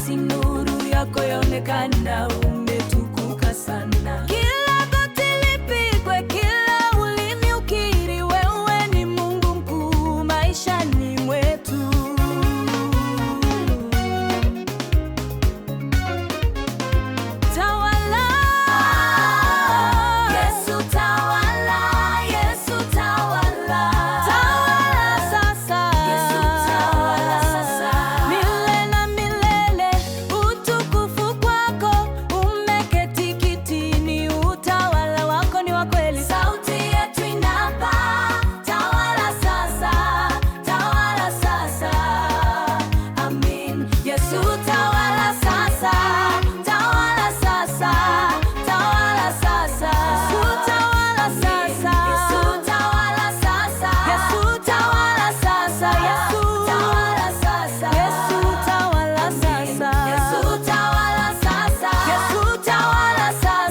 basi nuru yako yaonekana, umetukuka sana. Kila goti lipigwe, kila ulimi ukiri, wewe ni Mungu mkuu maishani mwetu. Yesu tawala, Yesu tawala sasa. Yesu tawala, Yesu tawala sasa. Yesu tawala, Yesu tawala, Yesu tawala, Yesu tawala sasa. Yesu tawala,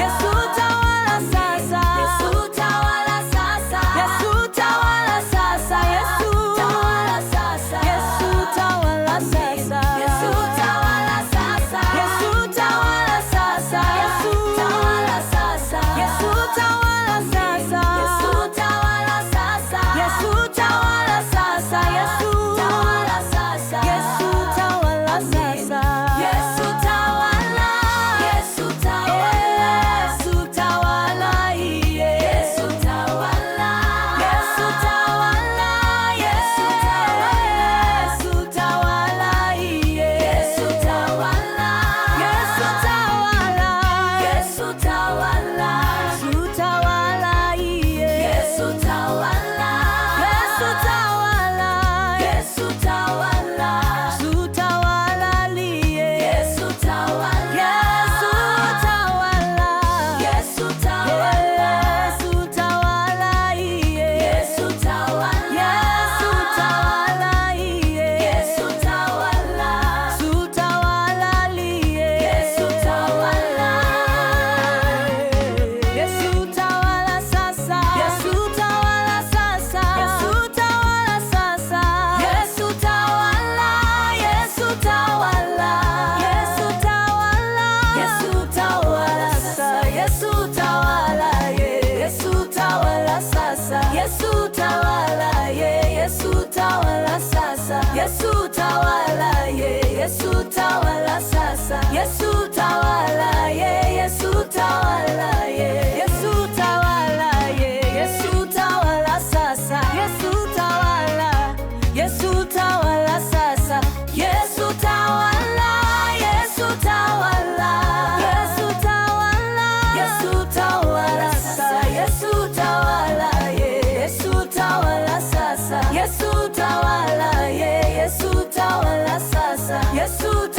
Yesu tawala sasa. Yesu tawala, Yesu tawala, Yesu tawala, Yesu tawala sasa. Yesu tawala, Yesu tawala sasa. Yesu tawala, Yesu tawala sasa. Yesu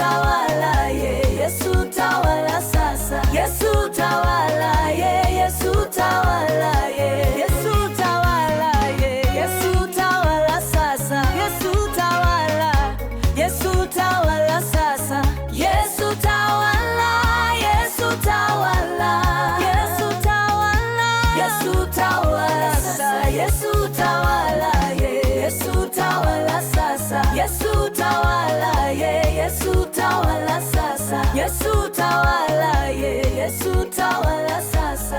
tawala, Yesu tawala sasa. Yesu tawala, Yesu tawala, Yesu tawala, Yesu tawala sasa. Yesu tawala, Yesu tawala sasa. Yesu tawala, Yesu tawala, Yesu tawala, Yesu tawala sasa. Yesu tawala, Yesu tawala sasa. Yesu tawala, Yesu tawala sasa. Yesu tawala, Yesu tawala sasa.